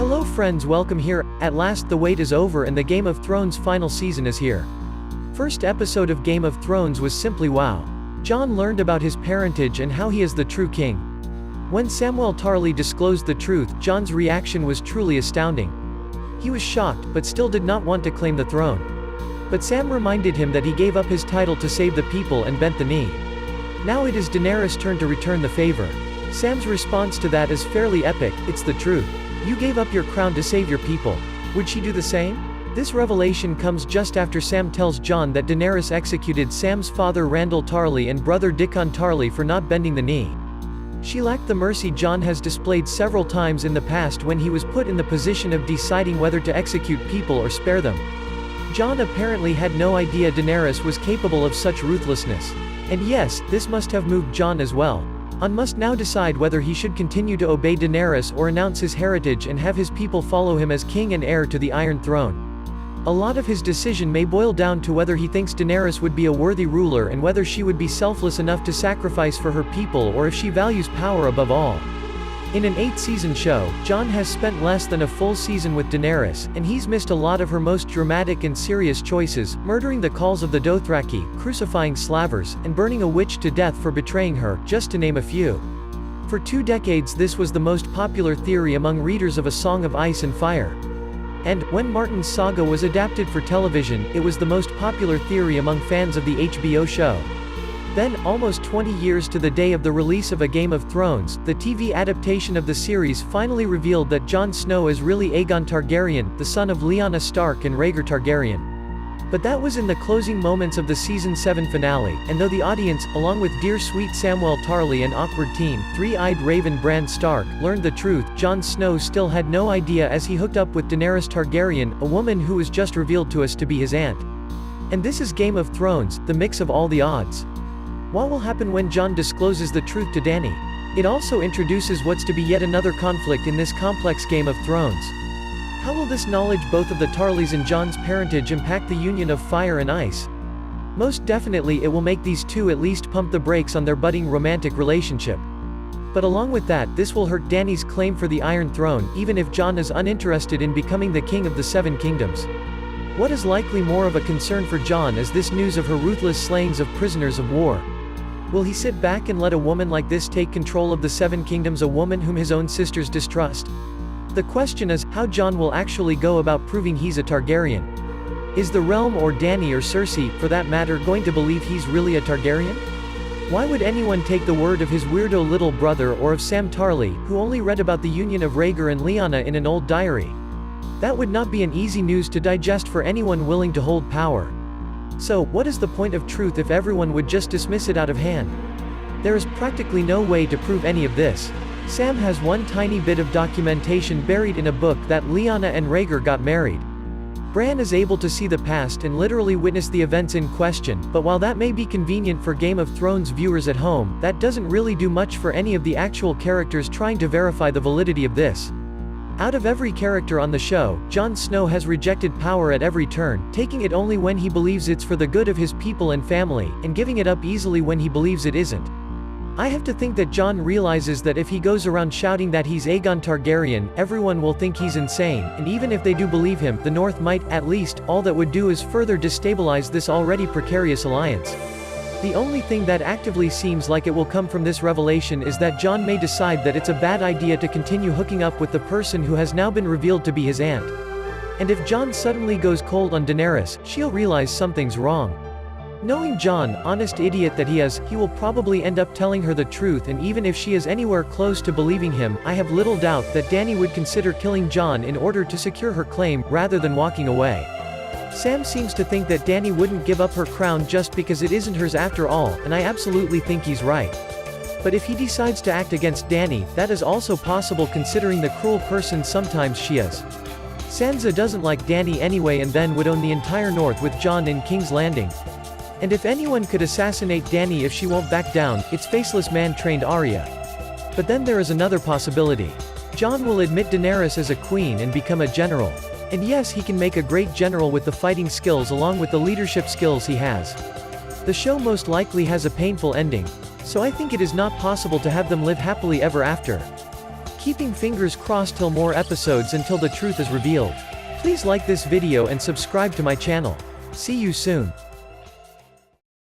Hello friends, welcome here. At last the wait is over and the Game of Thrones final season is here. First episode of Game of Thrones was simply wow. Jon learned about his parentage and how he is the true king. When Samwell Tarly disclosed the truth, Jon's reaction was truly astounding. He was shocked, but still did not want to claim the throne. But Sam reminded him that he gave up his title to save the people and bent the knee. Now it is Daenerys' turn to return the favor. Sam's response to that is fairly epic. It's the truth. You gave up your crown to save your people. Would she do the same? This revelation comes just after Sam tells Jon that Daenerys executed Sam's father Randyll Tarly and brother Dickon Tarly for not bending the knee. She lacked the mercy Jon has displayed several times in the past when he was put in the position of deciding whether to execute people or spare them. Jon apparently had no idea Daenerys was capable of such ruthlessness. And yes, this must have moved Jon as well. Jon must now decide whether he should continue to obey Daenerys or announce his heritage and have his people follow him as king and heir to the Iron Throne. A lot of his decision may boil down to whether he thinks Daenerys would be a worthy ruler and whether she would be selfless enough to sacrifice for her people or if she values power above all. In an 8-season show, Jon has spent less than a full season with Daenerys, and he's missed a lot of her most dramatic and serious choices, murdering the Khals of the Dothraki, crucifying slavers, and burning a witch to death for betraying her, just to name a few. For 2 decades this was the most popular theory among readers of A Song of Ice and Fire. And, when Martin's saga was adapted for television, it was the most popular theory among fans of the HBO show. Then, almost 20 years to the day of the release of A Game of Thrones, the TV adaptation of the series finally revealed that Jon Snow is really Aegon Targaryen, the son of Lyanna Stark and Rhaegar Targaryen. But that was in the closing moments of the Season 7 finale, and though the audience, along with dear sweet Samwell Tarly and awkward teen, three-eyed raven Bran Stark, learned the truth, Jon Snow still had no idea as he hooked up with Daenerys Targaryen, a woman who was just revealed to us to be his aunt. And this is Game of Thrones, the mix of all the odds. What will happen when Jon discloses the truth to Dany? It also introduces what's to be yet another conflict in this complex Game of Thrones. How will this knowledge both of the Tarlys and Jon's parentage impact the union of fire and ice? Most definitely it will make these two at least pump the brakes on their budding romantic relationship. But along with that, this will hurt Dany's claim for the Iron Throne, even if Jon is uninterested in becoming the king of the Seven Kingdoms. What is likely more of a concern for Jon is this news of her ruthless slayings of prisoners of war. Will he sit back and let a woman like this take control of the Seven Kingdoms, a woman whom his own sisters distrust? The question is, how Jon will actually go about proving he's a Targaryen. Is the realm or Dany or Cersei, for that matter, going to believe he's really a Targaryen? Why would anyone take the word of his weirdo little brother or of Sam Tarly, who only read about the union of Rhaegar and Lyanna in an old diary? That would not be an easy news to digest for anyone willing to hold power. So, what is the point of truth if everyone would just dismiss it out of hand? There is practically no way to prove any of this. Sam has one tiny bit of documentation buried in a book that Lyanna and Rhaegar got married. Bran is able to see the past and literally witness the events in question, but while that may be convenient for Game of Thrones viewers at home, that doesn't really do much for any of the actual characters trying to verify the validity of this. Out of every character on the show, Jon Snow has rejected power at every turn, taking it only when he believes it's for the good of his people and family, and giving it up easily when he believes it isn't. I have to think that Jon realizes that if he goes around shouting that he's Aegon Targaryen, everyone will think he's insane, and even if they do believe him, the North might, at least, all that would do is further destabilize this already precarious alliance. The only thing that actively seems like it will come from this revelation is that Jon may decide that it's a bad idea to continue hooking up with the person who has now been revealed to be his aunt. And if Jon suddenly goes cold on Daenerys, she'll realize something's wrong. Knowing Jon, honest idiot that he is, he will probably end up telling her the truth, and even if she is anywhere close to believing him, I have little doubt that Dany would consider killing Jon in order to secure her claim, rather than walking away. Sam seems to think that Dany wouldn't give up her crown just because it isn't hers after all, and I absolutely think he's right. But if he decides to act against Dany, that is also possible considering the cruel person sometimes she is. Sansa doesn't like Dany anyway and then would own the entire North with Jon in King's Landing. And if anyone could assassinate Dany if she won't back down, it's faceless man-trained Arya. But then there is another possibility. Jon will admit Daenerys as a queen and become a general. And yes, he can make a great general with the fighting skills along with the leadership skills he has. The show most likely has a painful ending, so I think it is not possible to have them live happily ever after. keeping fingers crossed till more episodes until the truth is revealed. Please like this video and subscribe to my channel. See you soon.